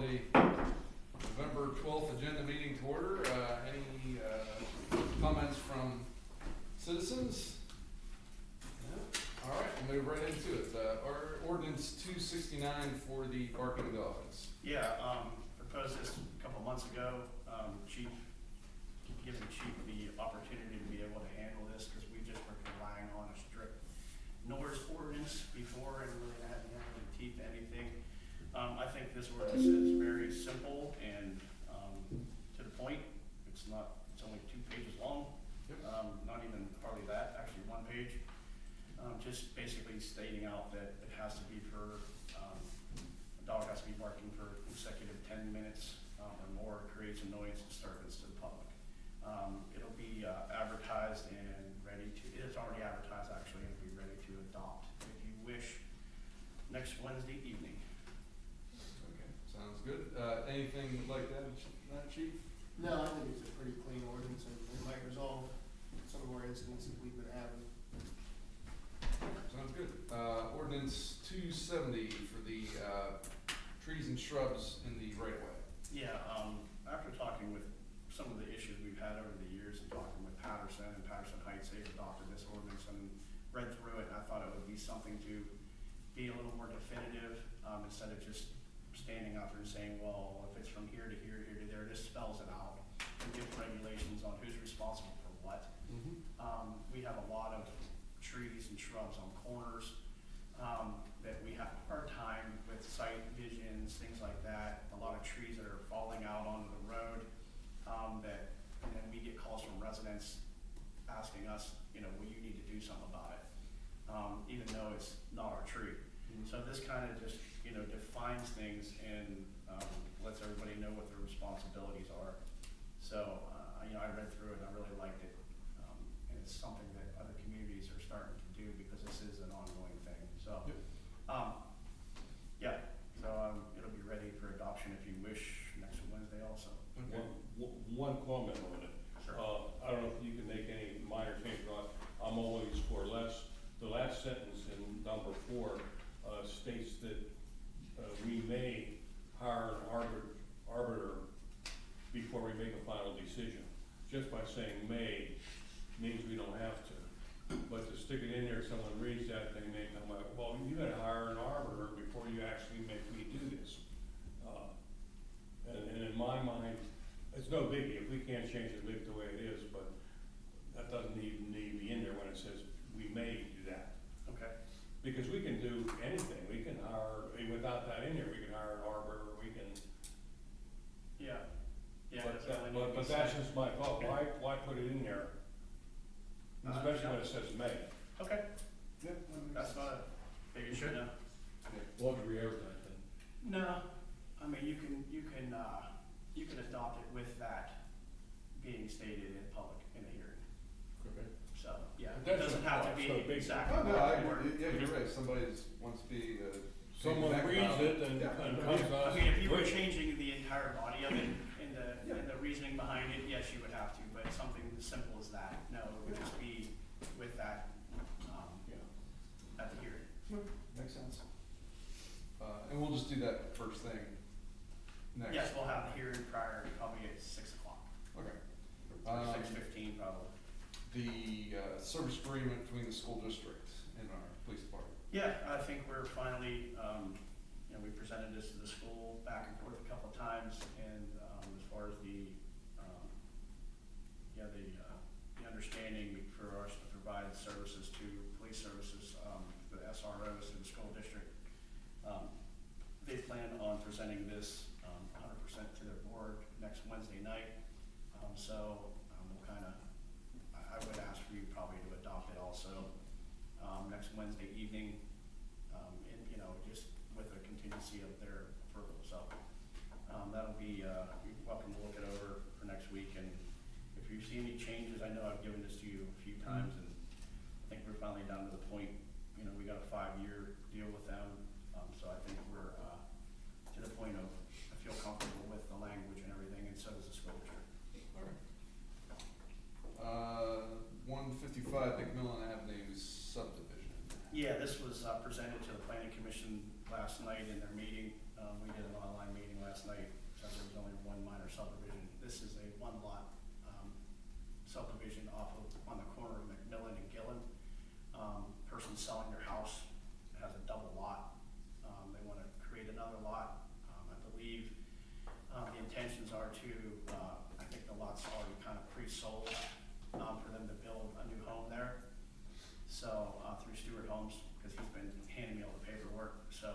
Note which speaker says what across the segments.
Speaker 1: the November 12th agenda meeting to order. Any comments from citizens? No? All right, we'll move right into it. Our ordinance 269 for the barking dogs.
Speaker 2: Yeah, proposed this a couple months ago. Chief, giving Chief the opportunity to be able to handle this because we just were relying on a strict noise ordinance before and really hadn't had any teeth to anything. I think this ordinance is very simple and to the point. It's only 2 pages long.
Speaker 1: Yep.
Speaker 2: Not even hardly that, actually 1 page. Just basically stating out that it has to be a dog has to be barking for consecutive 10 minutes or more, creates a noise disturbance to the public. It'll be advertised and ready to, it's already advertised actually, and it'll be ready to adopt if you wish next Wednesday evening.
Speaker 1: Okay, sounds good. Anything like that, Chief?
Speaker 3: No, I think it's a pretty clean ordinance and it might resolve some of our incidents that we've been having.
Speaker 1: Sounds good. Ordinance 270 for the trees and shrubs in the right of way.
Speaker 2: Yeah, after talking with some of the issues we've had over the years and talking with Patterson and Patterson Heights, they've adopted this ordinance and read through it, and I thought it would be something to be a little more definitive, instead of just standing out there and saying, well, if it's from here to here, here to there, this spells it out and gives regulations on who's responsible for what. We have a lot of trees and shrubs on corners that we have a hard time with sight, visions, things like that. A lot of trees that are falling out onto the road and then we get calls from residents asking us, well, you need to do something about it, even though it's not our tree. So this kind of just, defines things and lets everybody know what their responsibilities are. So, I read through it and I really liked it. And it's something that other communities are starting to do because this is an ongoing thing. So,
Speaker 1: Yep.
Speaker 2: It'll be ready for adoption if you wish next Wednesday also.
Speaker 1: Okay.
Speaker 4: One comment on it.
Speaker 2: Sure.
Speaker 4: I don't know if you can make any minor change on it. I'm always for less. The last sentence in number 4 states that we may hire an arbiter before we make a final decision. Just by saying may means we don't have to. But to stick it in there, someone reads that, they may come like, well, you gotta hire an arbiter before you actually make me do this. And in my mind, it's no biggie. If we can't change it, leave it the way it is, but that doesn't even need to be in there when it says we may do that.
Speaker 2: Okay.
Speaker 4: Because we can do anything. We can hire, without that in there, we can hire an arbiter, we can.
Speaker 2: Yeah. Yeah.
Speaker 4: But that's just my thought. Why put it in there? Especially when it says may.
Speaker 2: Okay.
Speaker 1: Yeah,
Speaker 2: That's not a big issue. No.
Speaker 4: We'll have to re-advertise then.
Speaker 2: No. I mean, you can adopt it with that being stated in public in a hearing.
Speaker 4: Okay.
Speaker 2: So, yeah,
Speaker 4: But
Speaker 2: it doesn't have to
Speaker 4: that's
Speaker 2: be
Speaker 4: no big-
Speaker 2: exactly.
Speaker 1: Oh, no,
Speaker 2: what
Speaker 1: yeah, you're right. Somebody wants to be.
Speaker 4: Someone
Speaker 1: feedback
Speaker 4: reads
Speaker 1: about
Speaker 4: it and
Speaker 1: Yeah.
Speaker 4: comes
Speaker 2: I
Speaker 4: on.
Speaker 2: mean, if you were changing the entire body of it in
Speaker 1: Yeah.
Speaker 2: the reasoning behind it, yes, you would have to, but something as simple as that, no, it would just be with that, at the hearing.
Speaker 1: Makes sense. And we'll just do that first thing next.
Speaker 2: Yes, we'll have the hearing prior, probably at 6 o'clock,
Speaker 1: Okay.
Speaker 2: or 6:15 probably.
Speaker 1: The service agreement between the school district and our police department.
Speaker 2: Yeah, I think we're finally, we presented this to the school back and forth a couple of times, and as far as the understanding for us to provide services to police services, the SROs to the school district, they plan on presenting this 100% to their board next Wednesday night. So we'll I would ask for you probably to adopt it also next Wednesday evening, and just with a contingency of their approval. So that'll be you're welcome to look it over for next week. And if you see any changes, I know I've given this to you a few times, and I think we're finally down to the point. We got a 5-year deal with them, so I think we're to the point of I feel comfortable with the language and everything, and so does the school district.
Speaker 1: All right. 155 McMillan Avenue subdivision.
Speaker 2: Yeah, this was presented to the planning commission last night in their meeting. We did an online meeting last night, believe, the intentions are to, I think the lot's already kind of pre-sold, for them to build a new home there. So, through Stewart Homes, because he's been handing me all the paperwork, so,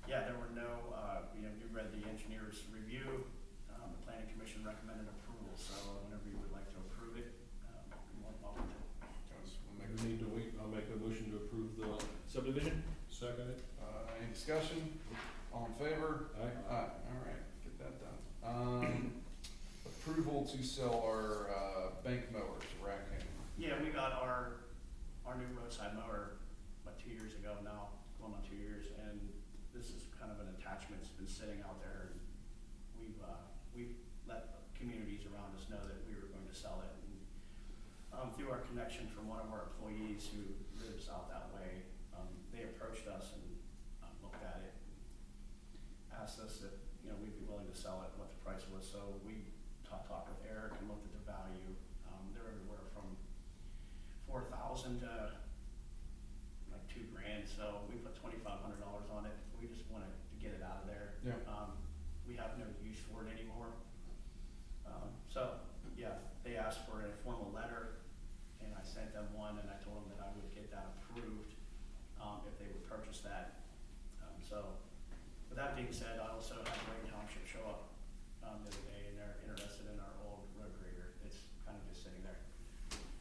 Speaker 2: yeah, there were no, you read the engineer's review, the planning commission recommended approval, so whenever you would like to approve it, you're more than welcome to.
Speaker 4: We need to wait, I'll make a motion to approve the subdivision. Second it.
Speaker 1: Any discussion? All in favor?
Speaker 4: Aye.
Speaker 1: Aye, all right, get that done. Approval to sell our, bank mowers, Raccoon.
Speaker 2: Yeah, we got our new roadside mower, 2 years ago now, going on 2 years, and this is kind of an attachment, it's been sitting out there, and we've let communities around us know that we were going to sell it, and through our connection from one of our employees who lives out that way, they approached us and looked at it, and asked us if, we'd be willing to sell it, what the price was, so we talked with Eric and looked at the value. They're everywhere from $4,000 to like $2,000, so we put $2,500 on it. We just wanted to get it out of there.
Speaker 1: Yeah.
Speaker 2: We have no use for it anymore. So, yeah, they asked for a formal letter, and I sent them one, and I told them that I would get that approved, if they would purchase that. So, with that being said, I also had Wayne Township show up, the other day, and they're interested in our old road grader. It's kind of just sitting there.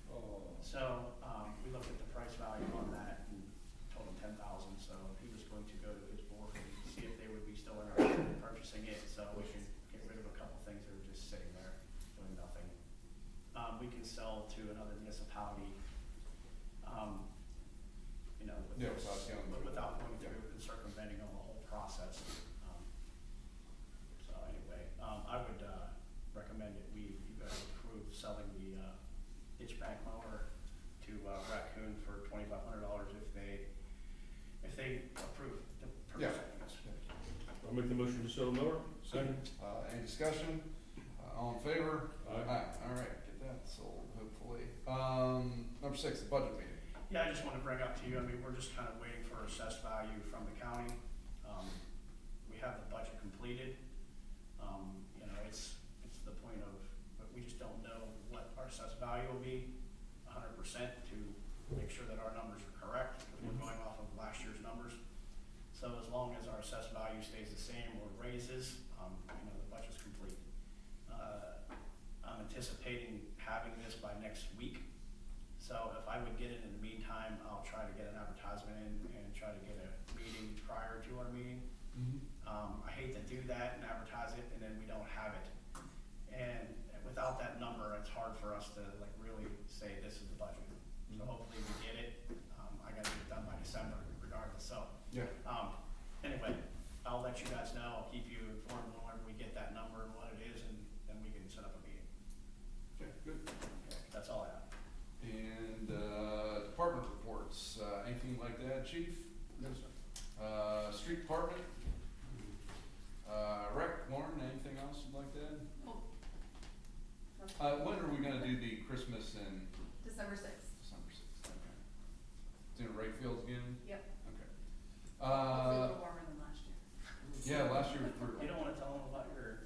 Speaker 4: Oh.
Speaker 2: So, we looked at the price value on that and told him $10,000, so he was going to go to his board and see if they would be still interested in purchasing it, so we can get rid of a couple things that are just sitting there doing nothing. We can sell to another municipality,
Speaker 1: Yeah, without going through.
Speaker 2: without going through and circumventing on the whole process. So anyway, I would, recommend that you guys approve selling the, ditch bank mower to, Raccoon for $2,500 if they approve the purchase.
Speaker 4: I'll make the motion to sell the mower. Second.
Speaker 1: Any discussion? All in favor?
Speaker 4: Aye.
Speaker 1: All right, get that sold, hopefully. Number 6, the budget meeting.
Speaker 2: Yeah, I just want to bring up to you, we're just kind of waiting for assessed value from the county. We have the budget completed. It's the point of, but we just don't know what our assessed value will be 100% to make sure that our numbers are correct, because we're going off of last year's numbers. So as long as our assessed value stays the same or raises, the budget's complete. I'm anticipating having this by next week. So if I would get it in the meantime, I'll try to get an advertisement in and try to get a meeting prior to our meeting. I hate to do that and advertise it and then we don't have it. And without that number, it's hard for us to really say this is the budget. So hopefully we get it. I gotta get it done by December regardless, so.
Speaker 1: Yeah.
Speaker 2: Anyway, I'll let you guys know, I'll keep you informed whenever we get that number and what it is, and then we can set up a meeting.
Speaker 1: Okay, good.
Speaker 2: Okay, that's all I have.
Speaker 1: And, department reports, anything like that, chief?
Speaker 3: No, sir.
Speaker 1: Street department? Rec, Lauren, anything else you'd like to add? When are we gonna do the Christmas and
Speaker 5: December 6th.
Speaker 1: December 6th? Okay. Doing Wright Fields again?
Speaker 5: Yep.
Speaker 1: Okay.
Speaker 5: Hopefully a little warmer than last year.
Speaker 1: Yeah, last year was brutal.
Speaker 2: You don't wanna tell them about your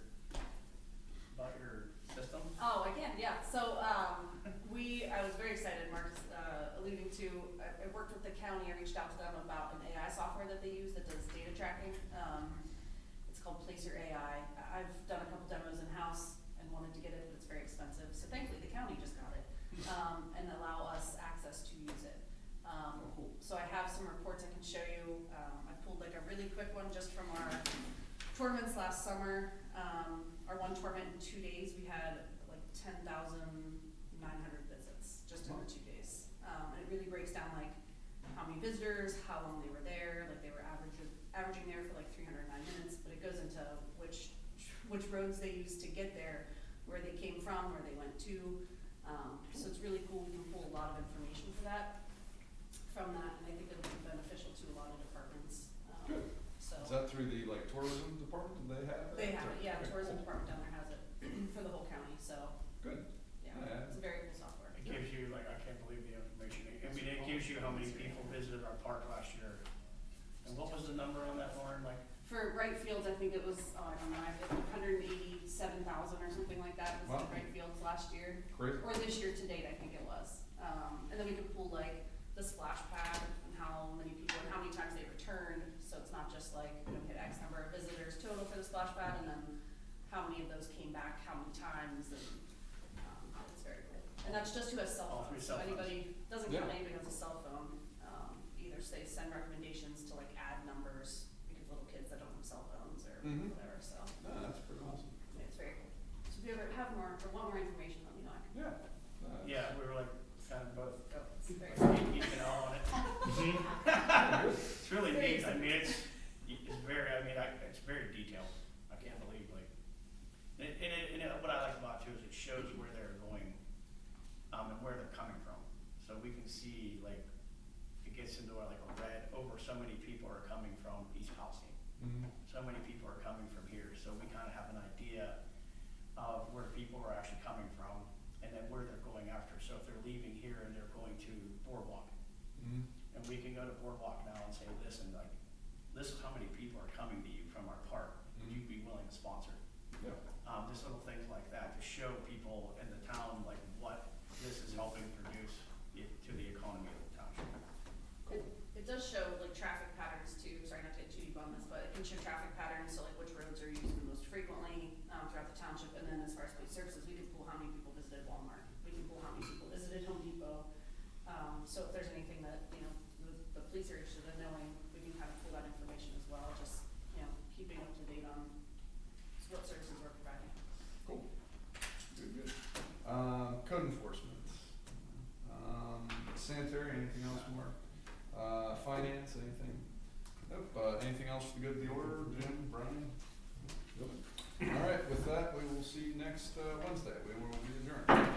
Speaker 2: system?
Speaker 5: Oh, I can, yeah. So, I was very excited, Mark is alluding to, I worked with the county, I reached out to them about an AI software that they use that does data tracking. It's called Placer AI. I've done a couple demos in-house and wanted to get it, but it's very expensive. So thankfully, the county just got it, and allow us access to use it. So I have some reports I can show you. I pulled like a really quick one just from our tournaments last summer. Our one tournament in 2 days, we had like 10,900 visits just in the 2 days. And it really breaks down like how many visitors, how long they were there, like they were averaging there for like 309 minutes, but it goes into which roads they used to get there, where they came from, where they went to. So it's really cool, we can pull a lot of information from that, and I think it'll be beneficial to a lot of departments.
Speaker 1: Good.
Speaker 5: So.
Speaker 1: Is that through the tourism department? Do they have that?
Speaker 5: They have it, yeah,
Speaker 1: Okay,
Speaker 5: tourism
Speaker 1: cool.
Speaker 5: department down there has it for the whole county, so,
Speaker 1: Good.
Speaker 5: yeah,
Speaker 1: Yeah.
Speaker 5: it's a very cool software.
Speaker 2: It gives you, I can't believe the information. It gives you how many people visited our park last year. And what was the number on that, Lauren,
Speaker 5: For Wright Fields, I think And that's just who has cell
Speaker 2: All
Speaker 5: phones,
Speaker 2: three
Speaker 5: so
Speaker 2: cell phones.
Speaker 5: anybody, doesn't
Speaker 1: Yeah.
Speaker 5: count anybody with a cell phone, either they send recommendations to like add numbers, because little kids that don't have cell phones or
Speaker 1: Mhm.
Speaker 5: whatever, so,
Speaker 1: No, that's pretty awesome.
Speaker 5: it's very cool. So if you ever have more, or want more information, let me know, I can
Speaker 1: Yeah. No, that's-
Speaker 2: Yeah, we were like, kind of both,
Speaker 5: go, it's very
Speaker 2: geeking out on it.
Speaker 1: Good.
Speaker 2: It's really
Speaker 5: Very
Speaker 2: neat, I mean, it's very, it's very detailed, I can't believe, like, what I like about it too is it shows where they're going, and where they're coming from. So we can see, like, it gets into like a red, over so many people are coming from East Palestine,
Speaker 1: Mhm.
Speaker 2: so many people are coming from here, so we kinda have an idea of where people are actually coming from, and then where they're going after. So if they're leaving here and they're going to Boardwalk,
Speaker 1: Mhm.
Speaker 2: and we can go to Boardwalk now and say, listen, like, this is how many people are coming to you from our park, would you be willing to sponsor?
Speaker 1: Yeah.
Speaker 2: Just little things like that to show people in the town, like, what this is helping produce to the economy of the township.
Speaker 5: It does show like traffic patterns too, sorry not to get too deep on this, but it can show traffic patterns, so like which roads are used the most frequently, throughout the township, and then as far as police services, we can pull how many people visited Walmart, we can pull how many people visited Home Depot. So if there's anything that, you know, the police are interested in knowing, we can kind of pull that information as well, just, you know, keeping up to date on what services we're providing.
Speaker 1: Cool. Good. Code enforcement. Sanitary, anything else more? Finance, anything? Nope. Anything else for the good of the order? Jim, Brian? Nope. All right, with that, we will see you next Wednesday. We will be adjourned.